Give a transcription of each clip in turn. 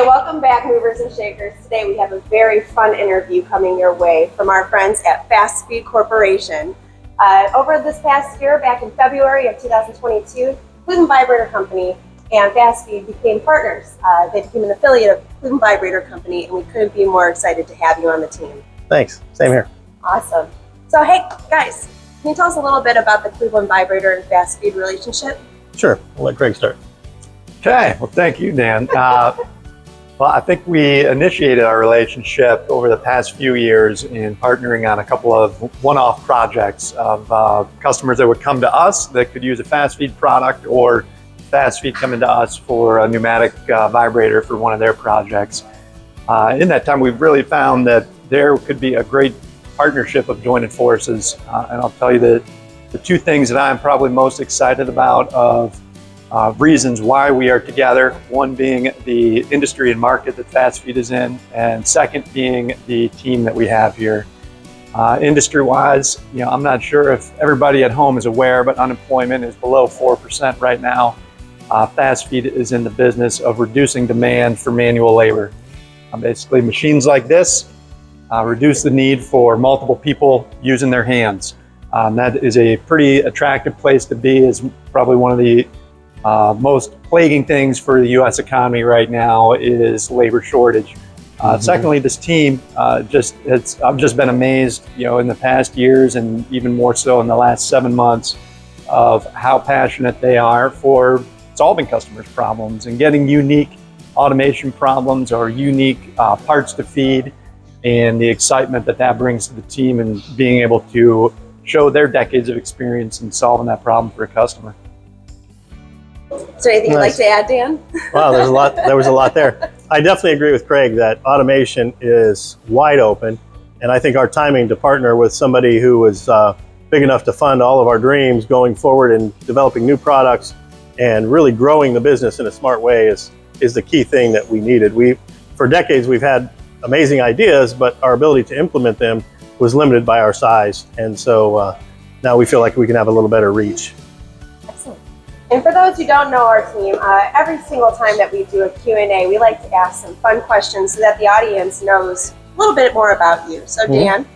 welcome back, movers and shakers. Today we have a very fun interview coming your way from our friends at Fastfeed Corporation. Over this past year, back in February of 2022, Cleveland Vibrator Company and Fastfeed became partners. They became an affiliate of Cleveland Vibrator Company, and we couldn't be more excited to have you on the team. Thanks. Same here. Awesome. So, hey, guys, can you tell us a little bit about the Cleveland Vibrator and Fastfeed relationship? Sure. I'll let Craig start. Okay. Well, thank you, Dan. Well, I think we initiated our relationship over the past few years in partnering on a couple of one-off projects of customers that would come to us that could use a Fastfeed product, or Fastfeed coming to us for a pneumatic vibrator for one of their projects. In that time, we've really found that there could be a great partnership of joining forces. And I'll tell you that the two things that I'm probably most excited about of reasons why we are together, one being the industry and market that Fastfeed is in, and second being the team that we have here. Industry-wise, I'm not sure if everybody at home is aware, but unemployment is below 4% right now. Fastfeed is in the business of reducing demand for manual labor. Basically, machines like this reduce the need for multiple people using their hands. That is a pretty attractive place to be. Is probably one of the most plaguing things for the U.S. economy right now is labor shortage. Secondly, this team I've just been amazed, in the past years, and even more so in the last 7 months, of how passionate they are for solving customers' problems and getting unique automation problems or unique parts to feed, and the excitement that brings to the team and being able to show their decades of experience in solving that problem for a customer. Is there anything you'd like to add, Dan? Wow, there was a lot there. I definitely agree with Craig that automation is wide open, and I think our timing to partner with somebody who was big enough to fund all of our dreams going forward and developing new products and really growing the business in a smart way is the key thing that we needed. For decades, we've had amazing ideas, but our ability to implement them was limited by our size, and so now we feel like we can have a little better reach. And for those who don't know our team, every single time that we do a Q&A, we like to ask some fun questions so that the audience knows a little bit more about you. So Dan,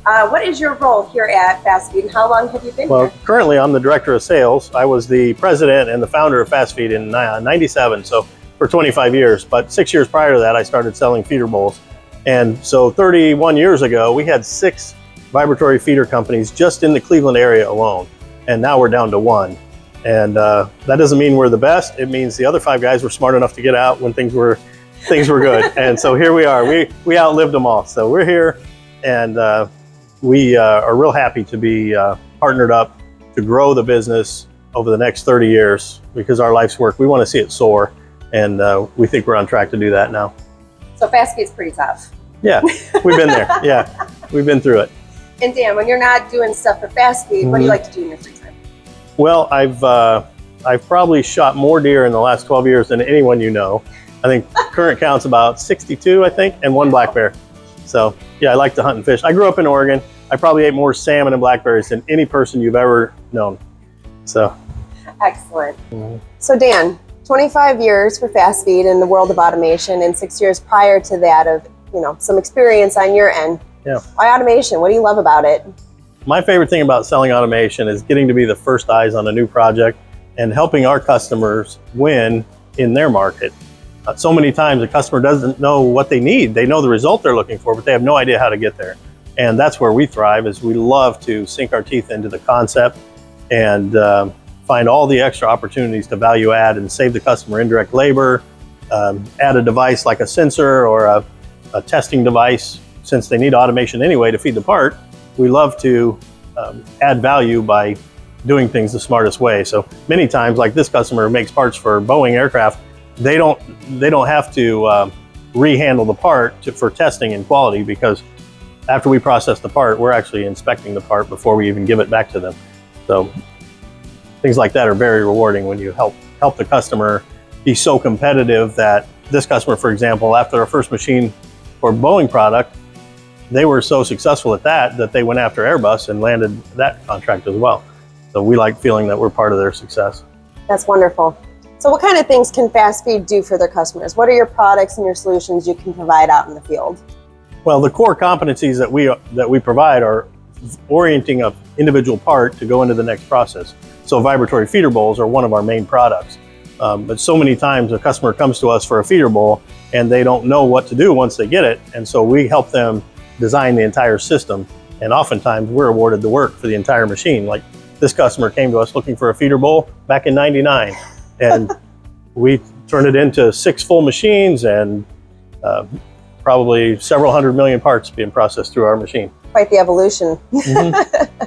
what is your role here at Fastfeed, and how long have you been here? Currently I'm the Director of Sales. I was the President and the founder of Fastfeed in 97, so for 25 years. But 6 years prior to that, I started selling feeder bowls. And so 31 years ago, we had 6 vibratory feeder companies just in the Cleveland area alone. And now we're down to 1. And that doesn't mean we're the best. It means the other 5 guys were smart enough to get out when things were good. And so here we are. We outlived them all. So we're here, and we are real happy to be partnered up to grow the business over the next 30 years because our life's work, we want to see it soar, and we think we're on track to do that now. So Fastfeed's pretty tough. Yeah, we've been there. Yeah, we've been through it. And Dan, when you're not doing stuff for Fastfeed, what do you like to do in your free time? Well, I've probably shot more deer in the last 12 years than anyone you know. I think current count's about 62, I think, and 1 black bear. So yeah, I like to hunt and fish. I grew up in Oregon. I probably ate more salmon and blackberries than any person you've ever known. So excellent. So Dan, 25 years for Fastfeed in the world of automation, and 6 years prior to that of some experience on your end. Yeah. Why automation? What do you love about it? My favorite thing about selling automation is getting to be the first eyes on a new project and helping our customers win in their market. So many times a customer doesn't know what they need. They know the result they're looking for, but they have no idea how to get there. And that's where we thrive, is we love to sink our teeth into the concept and find all the extra opportunities to value add and save the customer indirect labor, add a device like a sensor or a testing device. Since they need automation anyway to feed the part, we love to add value by doing things the smartest way. So many times, like this customer makes parts for Boeing aircraft, they don't have to rehandle the part for testing and quality, because after we process the part, we're actually inspecting the part before we even give it back to them. So things like that are very rewarding when you help the customer be so competitive that this customer, for example, after our first machine for Boeing product, they were so successful at that they went after Airbus and landed that contract as well. So we like feeling that we're part of their success. That's wonderful. So what kind of things can Fastfeed do for their customers? What are your products and your solutions you can provide out in the field? Well, the core competencies that we provide are orienting an individual part to go into the next process. So vibratory feeder bowls are one of our main products. But so many times a customer comes to us for a feeder bowl and they don't know what to do once they get it. And so we help them design the entire system. And oftentimes we're awarded the work for the entire machine. Like this customer came to us looking for a feeder bowl back in '99. And we turned it into 6 full machines and probably several hundred million parts being processed through our machine. Quite the evolution. Mm-hmm.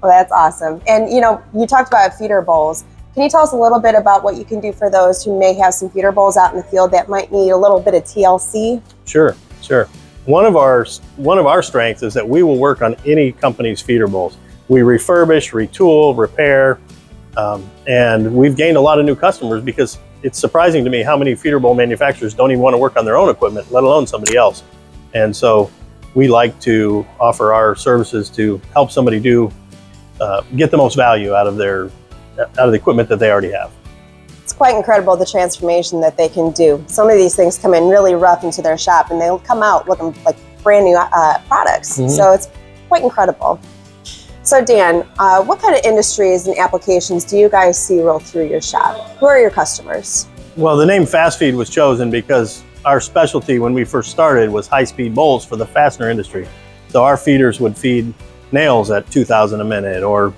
Well, that's awesome. And you know, you talked about feeder bowls. Can you tell us a little bit about what you can do for those who may have some feeder bowls out in the field that might need a little bit of TLC? Sure. One of our strengths is that we will work on any company's feeder bowls. We refurbish, retool, repair, and we've gained a lot of new customers because it's surprising to me how many feeder bowl manufacturers don't even want to work on their own equipment, let alone somebody else. And so we like to offer our services to help somebody get the most value out of the equipment that they already have. It's quite incredible the transformation that they can do. Some of these things come in really rough into their shop and they'll come out looking like brand new products. Mm-hmm. So it's quite incredible. So Dan, what kind of industries and applications do you guys see roll through your shop? Who are your customers? Well, the name Fastfeed was chosen because our specialty when we first started was high-speed bowls for the fastener industry. So our feeders would feed nails at 2,000 a minute or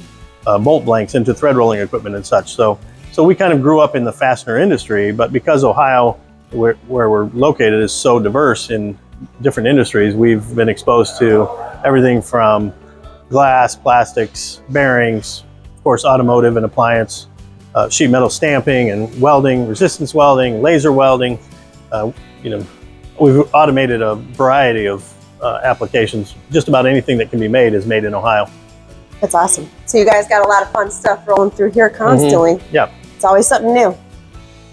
bolt blanks into thread rolling equipment and such. So we kind of grew up in the fastener industry, but because Ohio, where we're located, is so diverse in different industries, we've been exposed to everything from glass, plastics, bearings, of course, automotive and appliance, sheet metal stamping and welding, resistance welding, laser welding. We've automated a variety of applications. Just about anything that can be made is made in Ohio. That's awesome. So you guys got a lot of fun stuff rolling through here constantly. Mm-hmm. Yeah. It's always something new.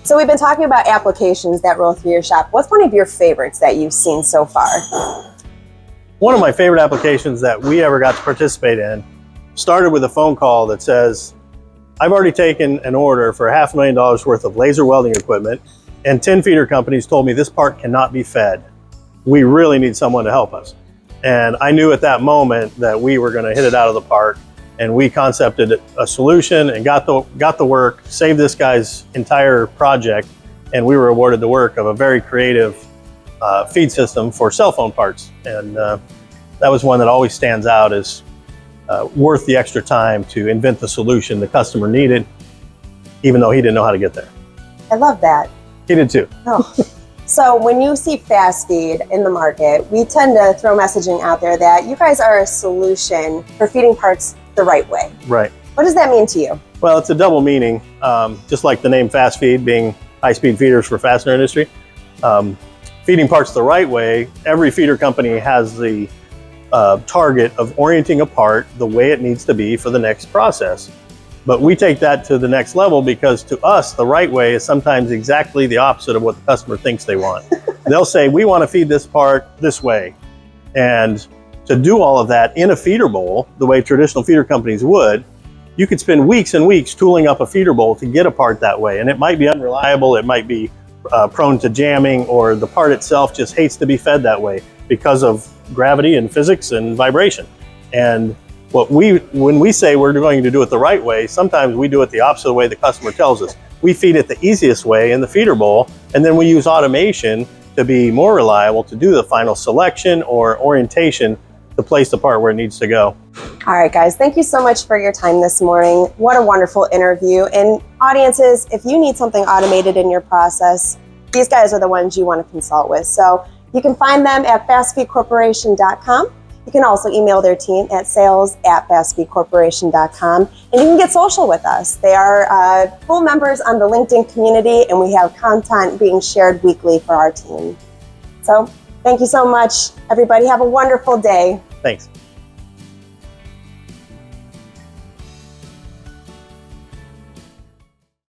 So we've been talking about applications that roll through your shop. What's one of your favorites that you've seen so far? One of my favorite applications that we ever got to participate in started with a phone call that says, I've already taken an order for $500,000 worth of laser welding equipment, and 10 feeder companies told me this part cannot be fed. We really need someone to help us. And I knew at that moment that we were going to hit it out of the park, and we concepted a solution and got the work, saved this guy's entire project, and we were awarded the work of a very creative feed system for cell phone parts. And that was one that always stands out as worth the extra time to invent the solution the customer needed, even though he didn't know how to get there. I love that. He did too. Oh. So when you see Fastfeed in the market, we tend to throw messaging out there that you guys are a solution for feeding parts the right way. Right. What does that mean to you? Well, it's a double meaning, just like the name Fastfeed being high-speed feeders for fastener industry. Feeding parts the right way, every feeder company has the target of orienting a part the way it needs to be for the next process. But we take that to the next level because to us, the right way is sometimes exactly the opposite of what the customer thinks they want. They'll say, we want to feed this part this way. And to do all of that in a feeder bowl, the way traditional feeder companies would, you could spend weeks and weeks tooling up a feeder bowl to get a part that way. And it might be unreliable, it might be prone to jamming, or the part itself just hates to be fed that way because of gravity and physics and vibration. And when we say we're going to do it the right way, sometimes we do it the opposite way the customer tells us. We feed it the easiest way in the feeder bowl, and then we use automation to be more reliable to do the final selection or orientation to place the part where it needs to go. All right, guys, thank you so much for your time this morning. What a wonderful interview. And audiences, if you need something automated in your process, these guys are the ones you want to consult with. So you can find them at fastfeedcorporation.com. You can also email their team at sales@fastfeedcorporation.com, and you can get social with us. They are full members on the LinkedIn community, and we have content being shared weekly for our team. So thank you so much, everybody. Have a wonderful day. Thanks.